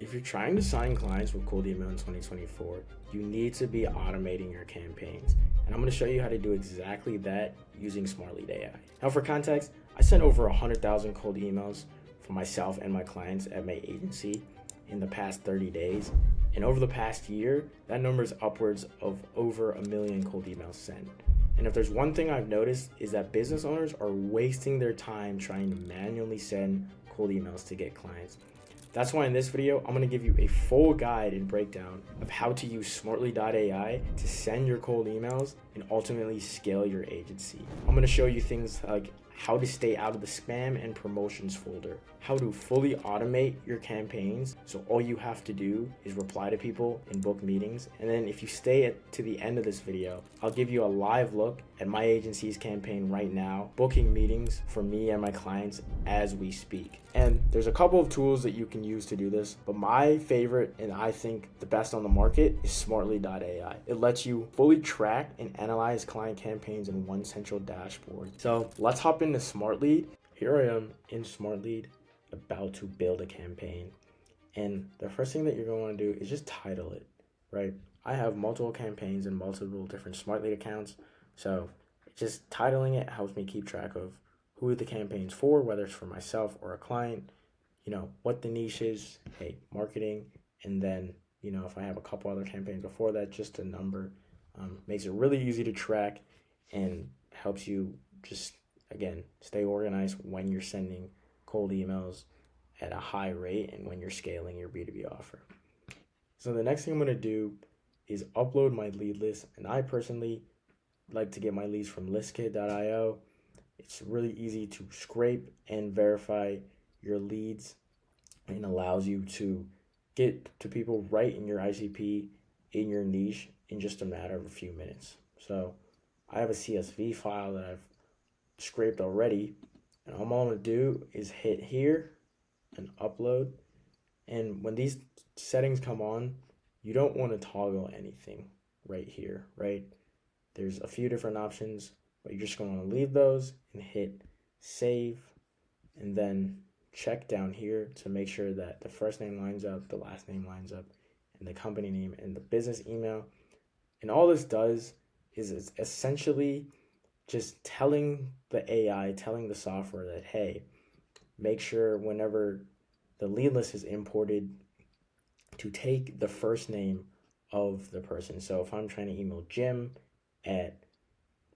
If you're trying to sign clients with cold email in 2024, you need to be automating your campaigns. And I'm going to show you how to do exactly that using Smartlead AI. Now, for context, I sent over 100,000 cold emails for myself and my clients at my agency in the past 30 days. And over the past year, that number is upwards of over 1 million cold emails sent. And if there's one thing I've noticed is that business owners are wasting their time trying to manually send cold emails to get clients. That's why in this video, I'm going to give you a full guide and breakdown of how to use Smartlead.ai to send your cold emails and ultimately scale your agency. I'm going to show you things like how to stay out of the spam and promotions folder, how to fully automate your campaigns so all you have to do is reply to people and book meetings. And then if you stay to the end of this video, I'll give you a live look at my agency's campaign right now, booking meetings for me and my clients as we speak. And there's a couple of tools that you can use to do this, but my favorite and I think the best on the market is Smartlead.ai. It lets you fully track and analyze client campaigns in one central dashboard. So let's hop into Smartlead. Here I am in Smartlead, about to build a campaign. And the first thing that you're going to want to do is just title it, right? I have multiple campaigns and multiple different Smartlead accounts. So just titling it helps me keep track of who the campaign's for, whether it's for myself or a client, what the niche is, hey, marketing, and then, if I have a couple other campaigns before that, just a number. Makes it really easy to track and helps you just, again, stay organized when you're sending cold emails at a high rate and when you're scaling your B2B offer. So the next thing I'm going to do is upload my lead list, and I personally like to get my leads from listkit.io. It's really easy to scrape and verify your leads and allows you to get to people right in your ICP, in your niche, in just a matter of a few minutes. So I have a CSV file that I've scraped already, and all I'm going to do is hit here and upload. And when these settings come on, you don't want to toggle anything right here, right? There's a few different options, but you're just going to leave those and hit save, and then check down here to make sure that the first name lines up, the last name lines up, and the company name and the business email. And all this does is it's essentially just telling the AI, telling the software that, hey, make sure whenever the lead list is imported to take the first name of the person. So if I'm trying to email Jim at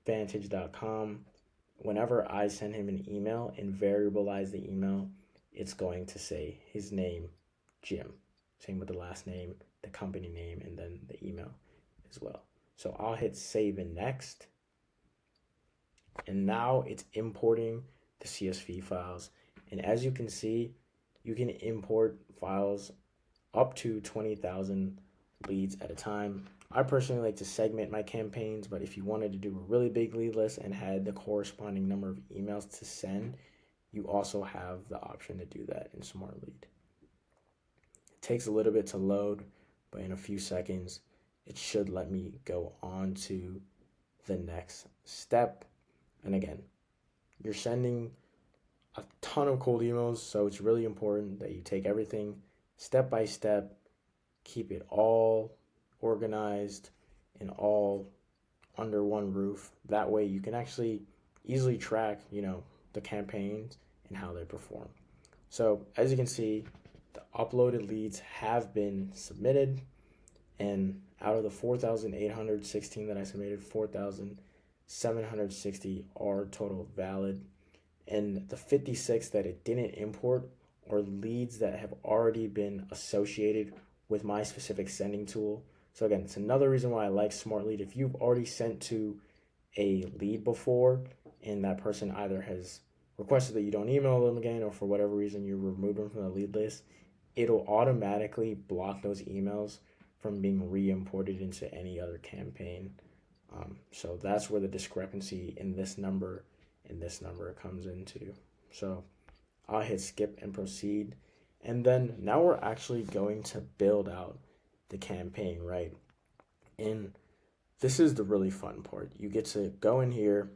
vantage.com, whenever I send him an email and variabilize the email, it's going to say his name, Jim. Same with the last name, the company name, and then the email as well. So I'll hit save and next. And now it's importing the CSV files. And as you can see, you can import files up to 20,000 leads at a time. I personally like to segment my campaigns, but if you wanted to do a really big lead list and had the corresponding number of emails to send, you also have the option to do that in Smartlead. It takes a little bit to load, but in a few seconds, it should let me go on to the next step. And again, you're sending a ton of cold emails, so it's really important that you take everything step by step, keep it all organized and all under one roof. That way you can actually easily track, the campaigns and how they perform. So as you can see, the uploaded leads have been submitted, and out of the 4,816 that I submitted, 4,760 are total valid. And the 56 that it didn't import are leads that have already been associated with my specific sending tool. So again, it's another reason why I like Smartlead. If you've already sent to a lead before and that person either has requested that you don't email them again, or for whatever reason you remove them from the lead list, it'll automatically block those emails from being re-imported into any other campaign. So that's where the discrepancy in this number and this number comes into. So I'll hit skip and proceed. And then now we're actually going to build out the campaign, right? And this is the really fun part. You get to go in here,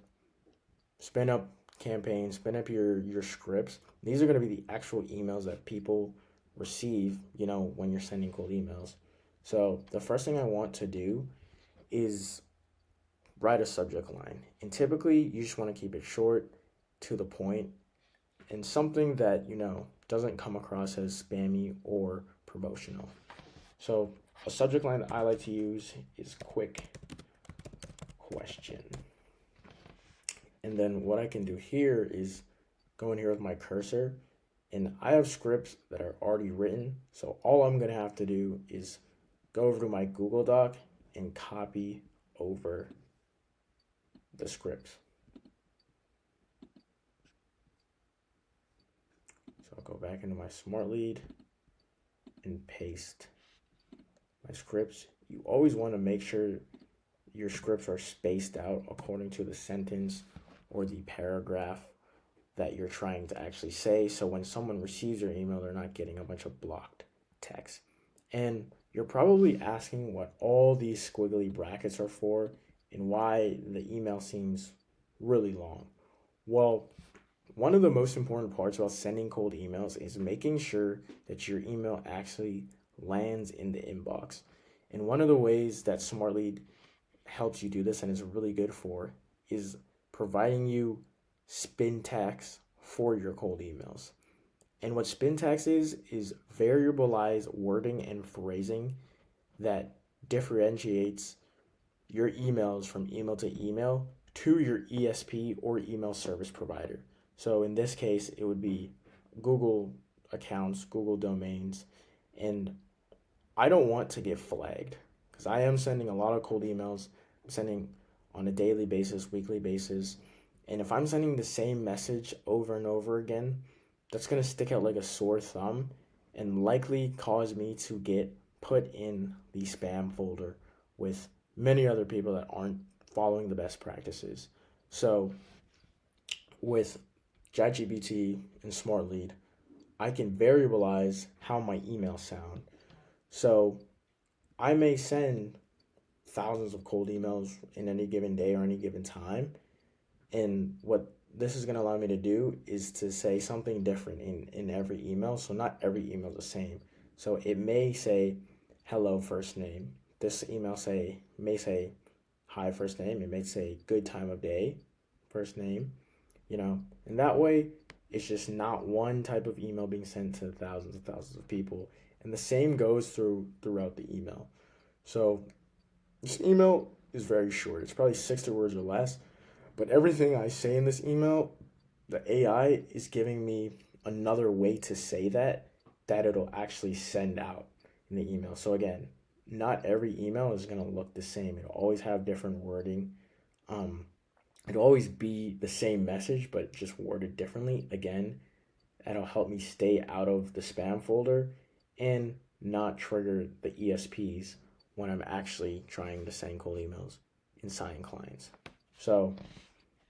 spin up campaigns, spin up your scripts. These are going to be the actual emails that people receive, when you're sending cold emails. So the first thing I want to do is write a subject line. And typically you just want to keep it short, to the point, and something that, doesn't come across as spammy or promotional. So a subject line that I like to use is quick question. And then what I can do here is go in here with my cursor, and I have scripts that are already written. So all I'm going to have to do is go over to my Google Doc and copy over the scripts. So I'll go back into my Smartlead and paste my scripts. You always want to make sure your scripts are spaced out according to the sentence or the paragraph that you're trying to actually say. So when someone receives your email, they're not getting a bunch of blocked text. And you're probably asking what all these squiggly brackets are for and why the email seems really long. Well, one of the most important parts about sending cold emails is making sure that your email actually lands in the inbox. And one of the ways that Smartlead helps you do this and is really good for is providing you spin tags for your cold emails. And what spin tags is variabilized wording and phrasing that differentiates your emails from email to email to your ESP or email service provider. So in this case, it would be Google accounts, Google domains, and I don't want to get flagged because I am sending a lot of cold emails. I'm sending on a daily basis, weekly basis, and if I'm sending the same message over and over again, that's going to stick out like a sore thumb and likely cause me to get put in the spam folder with many other people that aren't following the best practices. So with ChatGPT and Smartlead, I can variabilize how my emails sound. So I may send thousands of cold emails in any given day or any given time. And what this is going to allow me to do is to say something different in every email. So not every email is the same. So it may say, hello, first name. This email may say, hi, first name. It may say, good time of day, first name. And that way it's just not one type of email being sent to thousands and thousands of people. And the same goes throughout the email. So this email is very short. It's probably 60 words or less. But everything I say in this email, the AI is giving me another way to say that it'll actually send out in the email. So again, not every email is going to look the same. It'll always have different wording. It'll always be the same message, but just worded differently. Again, that'll help me stay out of the spam folder and not trigger the ESPs when I'm actually trying to send cold emails and sign clients. So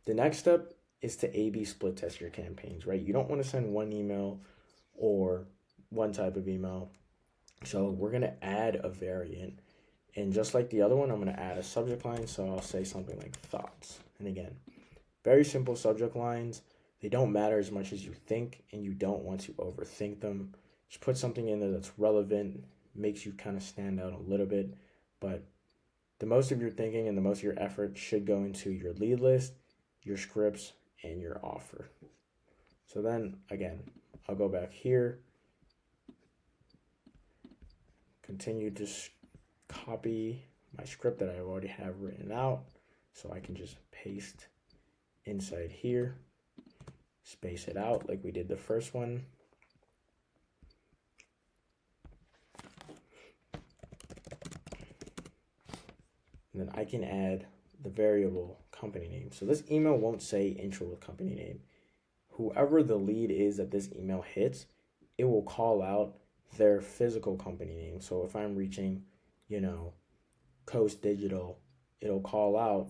the next step is to A/B split test your campaigns, right? You don't want to send one email or one type of email. So we're going to add a variant. And just like the other one, I'm going to add a subject line. So I'll say something like thoughts. And again, very simple subject lines. They don't matter as much as you think, and you don't want to overthink them. Just put something in there that's relevant, makes you kind of stand out a little bit. But the most of your thinking and the most of your effort should go into your lead list, your scripts, and your offer. So then, again, I'll go back here, continue to copy my script that I already have written out. So I can just paste inside here, space it out like we did the first one. And then I can add the variable company name. So this email won't say intro with company name. Whoever the lead is that this email hits, it will call out their physical company name. So if I'm reaching, Coast Digital, it'll call out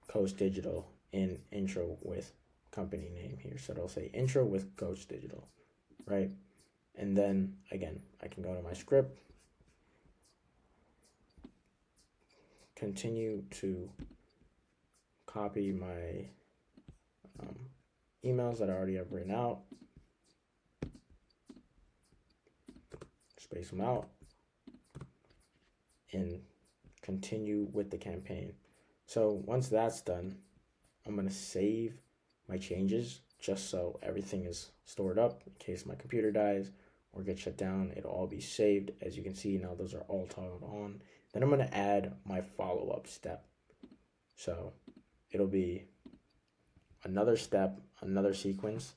Coast Digital in intro with company name here. So it'll say intro with Coast Digital, right? And then again, I can go to my script, continue to copy my emails that I already have written out. space them out, and continue with the campaign. So once that's done, I'm going to save my changes just so everything is stored up in case my computer dies or gets shut down. It'll all be saved. As you can see now, those are all toggled on. Then I'm going to add my follow-up step. So it'll be another step, another sequence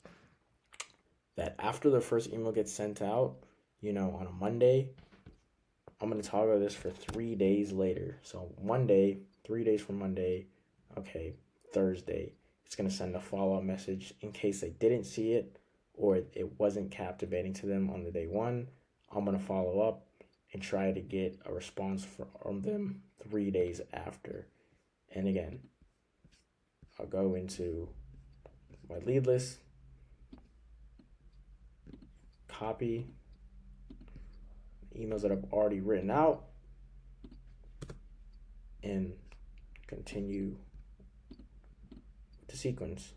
that after the first email gets sent out, on a Monday, I'm going to toggle this for 3 days later. So Monday, 3 days from Monday, okay, Thursday, it's going to send a follow-up message in case they didn't see it or it wasn't captivating to them on the day one. I'm going to follow up and try to get a response from them 3 days after. And again, I'll go into my lead list, copy emails that I've already written out, and continue with the sequence.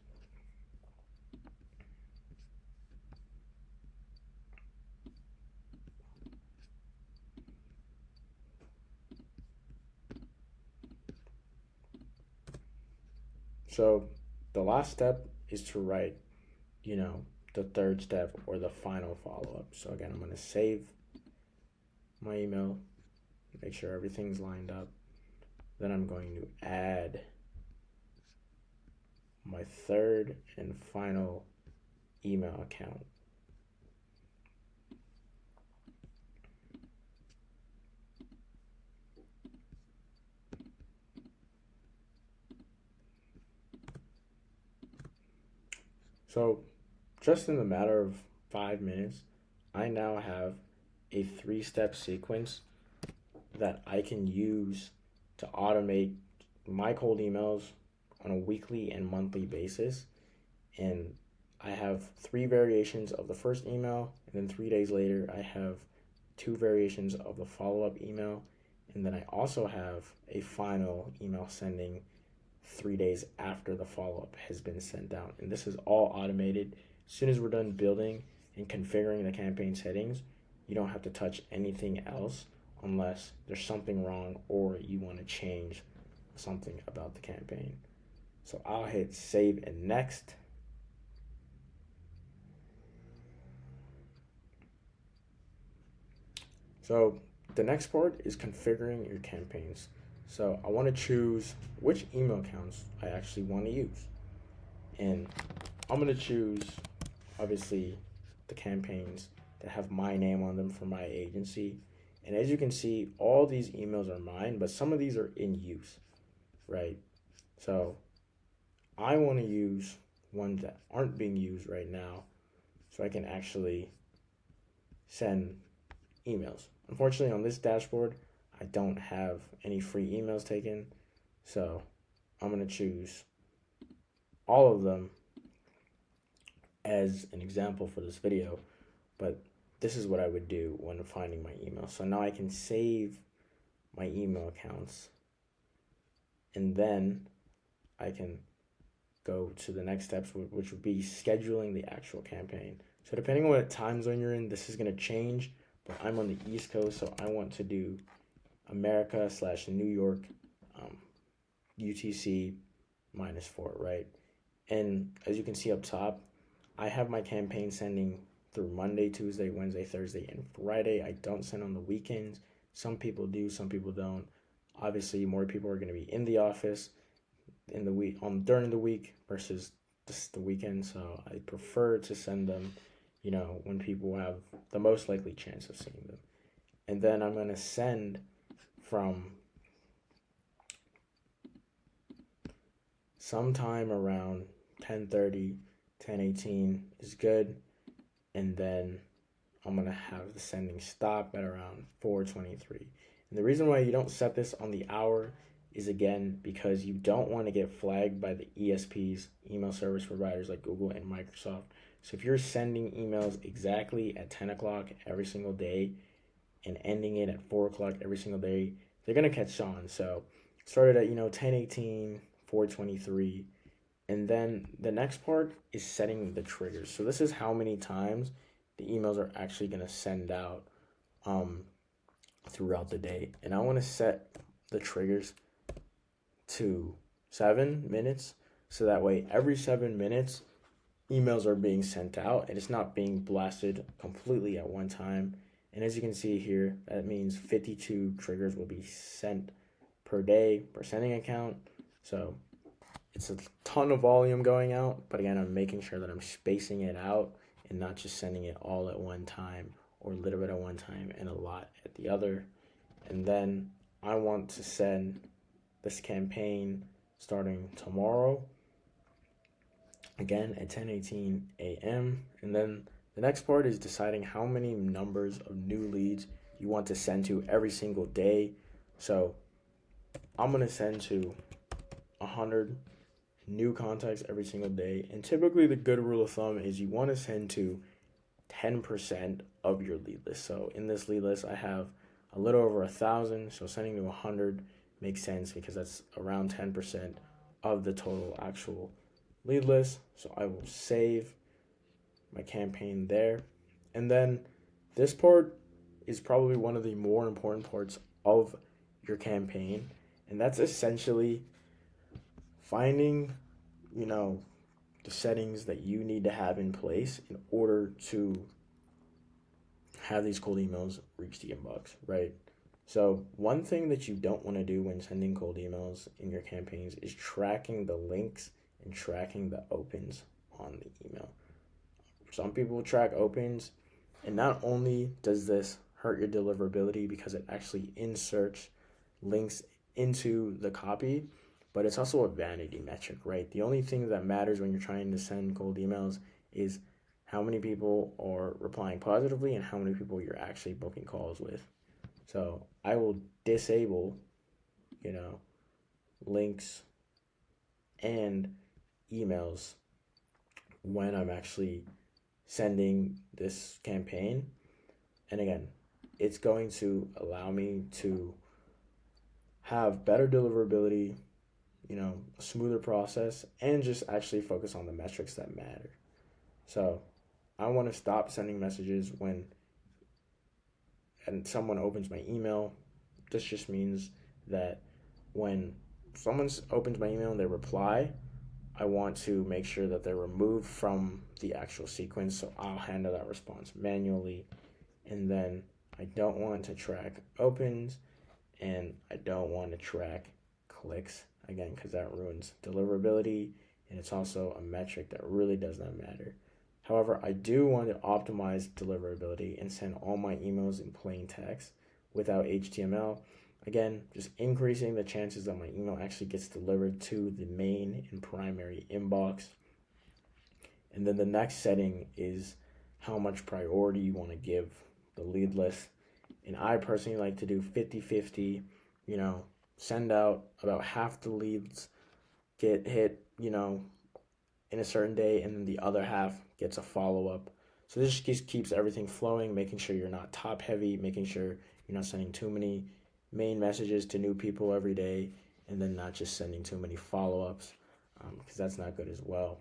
So the last step is to write, the third step or the final follow-up. So again, I'm going to save my email, make sure everything's lined up. Then I'm going to add my third and final email account. So just in the matter of 5 minutes, I now have a 3-step sequence that I can use to automate my cold emails on a weekly and monthly basis. And I have 3 variations of the first email, and then 3 days later I have 2 variations of the follow-up email, and then I also have a final email sending 3 days after the follow-up has been sent out. And this is all automated. As soon as we're done building and configuring the campaign settings, you don't have to touch anything else unless there's something wrong or you want to change something about the campaign. So I'll hit save and next. So the next part is configuring your campaigns. So I want to choose which email accounts I actually want to use. And I'm going to choose, obviously, the campaigns that have my name on them for my agency. And as you can see, all these emails are mine, but some of these are in use, right? So I want to use ones that aren't being used right now so I can actually send emails. Unfortunately, on this dashboard, I don't have any free emails taken, so I'm going to choose all of them as an example for this video, but this is what I would do when finding my email. So now I can save my email accounts, and then I can go to the next steps, which would be scheduling the actual campaign. So depending on what time zone you're in, this is going to change, but I'm on the East Coast, so I want to do America/New York, UTC -4, right? And as you can see up top, I have my campaign sending through Monday, Tuesday, Wednesday, Thursday, and Friday. I don't send on the weekends. Some people do, some people don't. Obviously, more people are going to be in the office in the week during the week versus just the weekend. So I prefer to send them, when people have the most likely chance of seeing them. And then I'm going to send from sometime around 10:30, 10:18 is good. And then I'm going to have the sending stop at around 4:23. And the reason why you don't set this on the hour is, again, because you don't want to get flagged by the ESPs, email service providers like Google and Microsoft. So if you're sending emails exactly at 10 o'clock every single day and ending it at 4 o'clock every single day, they're going to catch on. So started at, 10:18, 4:23. And then the next part is setting the triggers. So this is how many times the emails are actually going to send out um, throughout the day. And I want to set the triggers to 7 minutes, so that way every 7 minutes emails are being sent out and it's not being blasted completely at one time. And as you can see here, that means 52 triggers will be sent per day per sending account. So it's a ton of volume going out, but again, I'm making sure that I'm spacing it out and not just sending it all at one time, or a little bit at one time and a lot at the other. And then I want to send this campaign starting tomorrow, again at 10:18 a.m. And then the next part is deciding how many numbers of new leads you want to send to every single day. So I'm going to send to 100 new contacts every single day. And typically the good rule of thumb is you want to send to 10% of your lead list. So in this lead list, I have a little over 1,000. So sending to 100 makes sense because that's around 10% of the total actual lead list. So I will save my campaign there. And then this part is probably one of the more important parts of your campaign. And that's essentially finding, the settings that you need to have in place in order to have these cold emails reach the inbox, right? So one thing that you don't want to do when sending cold emails in your campaigns is tracking the links and tracking the opens on the email. Some people track opens, and not only does this hurt your deliverability because it actually inserts links into the copy, but it's also a vanity metric, right? The only thing that matters when you're trying to send cold emails is how many people are replying positively and how many people you're actually booking calls with. So I will disable, links and emails when I'm actually sending this campaign. And again, it's going to allow me to have better deliverability, a smoother process, and just actually focus on the metrics that matter. So I want to stop sending messages when someone opens my email. This just means that when someone opens my email and they reply, I want to make sure that they're removed from the actual sequence. So I'll handle that response manually. And then I don't want to track opens, and I don't want to track clicks, again, because that ruins deliverability, and it's also a metric that really does not matter. However, I do want to optimize deliverability and send all my emails in plain text without HTML. Again, just increasing the chances that my email actually gets delivered to the main and primary inbox. And then the next setting is how much priority you want to give the lead list. And I personally like to do 50-50, send out about half the leads get hit, in a certain day, and then the other half gets a follow-up. So this just keeps everything flowing, making sure you're not top heavy, making sure you're not sending too many main messages to new people every day, and then not just sending too many follow-ups, because that's not good as well.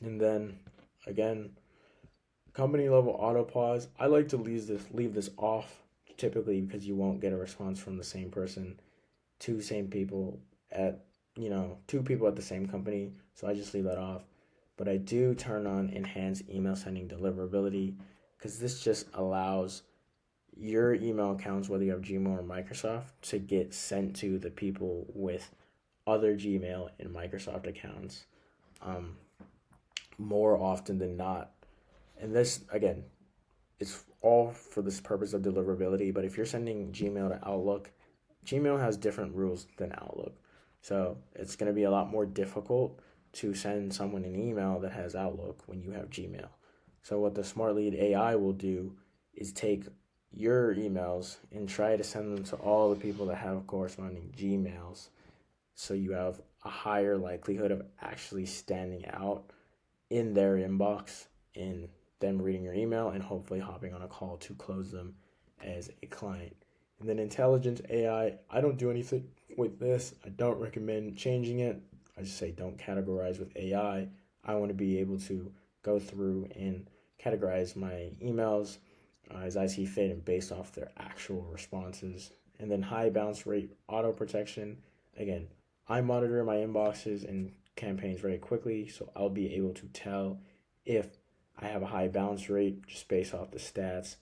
And then again, company level auto pause, I like to leave this off typically because you won't get a response from the same person, two people at the same company. So I just leave that off. But I do turn on enhanced email sending deliverability because this just allows your email accounts, whether you have Gmail or Microsoft, to get sent to the people with other Gmail and Microsoft accounts more often than not. And this, again, it's all for this purpose of deliverability. But if you're sending Gmail to Outlook, Gmail has different rules than Outlook. So it's going to be a lot more difficult to send someone an email that has Outlook when you have Gmail. So what the Smartlead AI will do is take your emails and try to send them to all the people that have corresponding Gmails. So you have a higher likelihood of actually standing out in their inbox and them reading your email and hopefully hopping on a call to close them as a client. And then intelligence AI, I don't do anything with this. I don't recommend changing it. I just say don't categorize with AI. I want to be able to go through and categorize my emails as I see fit and based off their actual responses. And then high bounce rate auto protection. Again, I monitor my inboxes and campaigns very quickly, so I'll be able to tell if I have a high bounce rate just based off the stats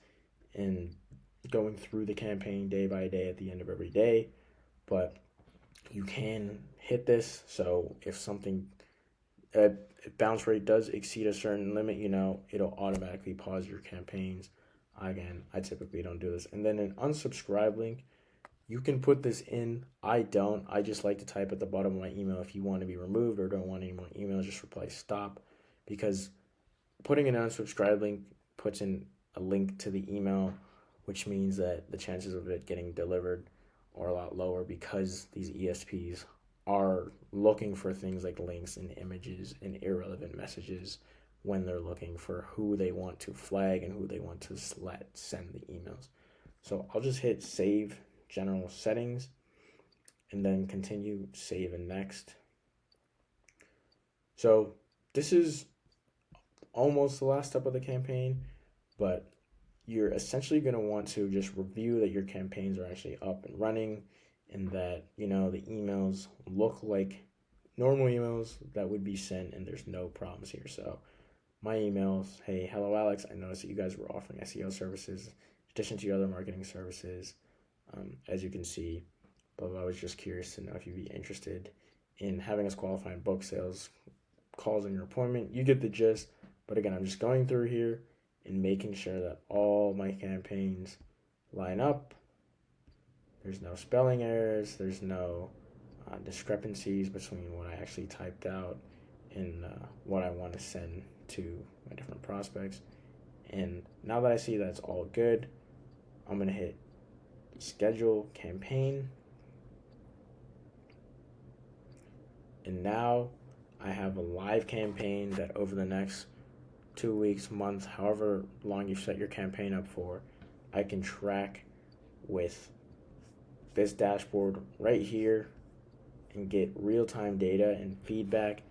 and going through the campaign day by day at the end of every day. But you can hit this, so if something bounce rate does exceed a certain limit, it'll automatically pause your campaigns. Again, I typically don't do this. And then an unsubscribe link, you can put this in. I don't. I just like to type at the bottom of my email, if you want to be removed or don't want any more emails, just reply stop, because putting an unsubscribe link puts in a link to the email, which means that the chances of it getting delivered are a lot lower, because these ESPs are looking for things like links and images and irrelevant messages when they're looking for who they want to flag and who they want to send the emails. So I'll just hit save general settings and then continue, save, and next. So this is almost the last step of the campaign, but you're essentially going to want to just review that your campaigns are actually up and running, and that the emails look like normal emails that would be sent, and there's no problems here. So my emails, hey, hello Alex, I noticed that you guys were offering SEO services in addition to your other marketing services. As you can see, but I was just curious to know if you'd be interested in having us qualify in book sales calls in your appointment. You get the gist. But again, I'm just going through here and making sure that all my campaigns line up. There's no spelling errors. There's no discrepancies between what I actually typed out and what I want to send to my different prospects. And now that I see that's all good, I'm going to hit schedule campaign. And now I have a live campaign that over the next 2 weeks, month, however long you set your campaign up for, I can track with this dashboard right here and get real-time data and feedback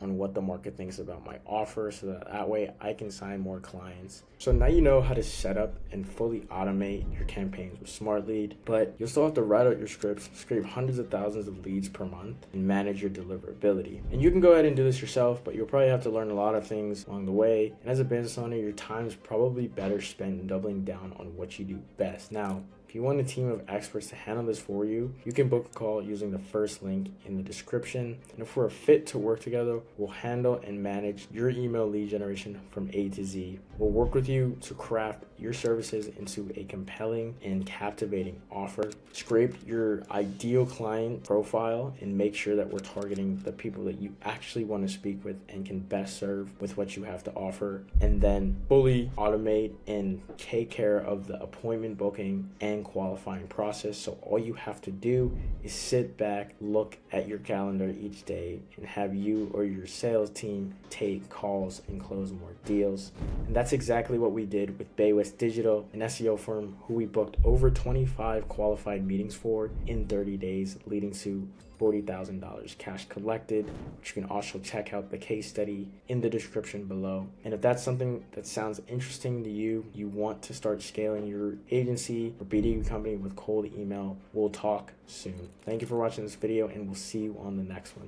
on what the market thinks about my offer, so that way I can sign more clients. So now you know how to set up and fully automate your campaigns with Smartlead, but you'll still have to write out your scripts, scrape hundreds of thousands of leads per month, and manage your deliverability. And you can go ahead and do this yourself, but you'll probably have to learn a lot of things along the way. And as a business owner, your time is probably better spent in doubling down on what you do best. Now, if you want a team of experts to handle this for you, you can book a call using the first link in the description. And if we're a fit to work together, we'll handle and manage your email lead generation from A to Z. We'll work with you to craft your services into a compelling and captivating offer. Scrape your ideal client profile and make sure that we're targeting the people that you actually want to speak with and can best serve with what you have to offer. And then fully automate and take care of the appointment booking and qualifying process. So all you have to do is sit back, look at your calendar each day, and have you or your sales team take calls and close more deals. And that's exactly what we did with Baywest Digital, an SEO firm who we booked over 25 qualified meetings for in 30 days, leading to $40,000 cash collected, which you can also check out the case study in the description below. And if that's something that sounds interesting to you, you want to start scaling your agency or BD company with cold email, we'll talk soon. Thank you for watching this video, and we'll see you on the next one.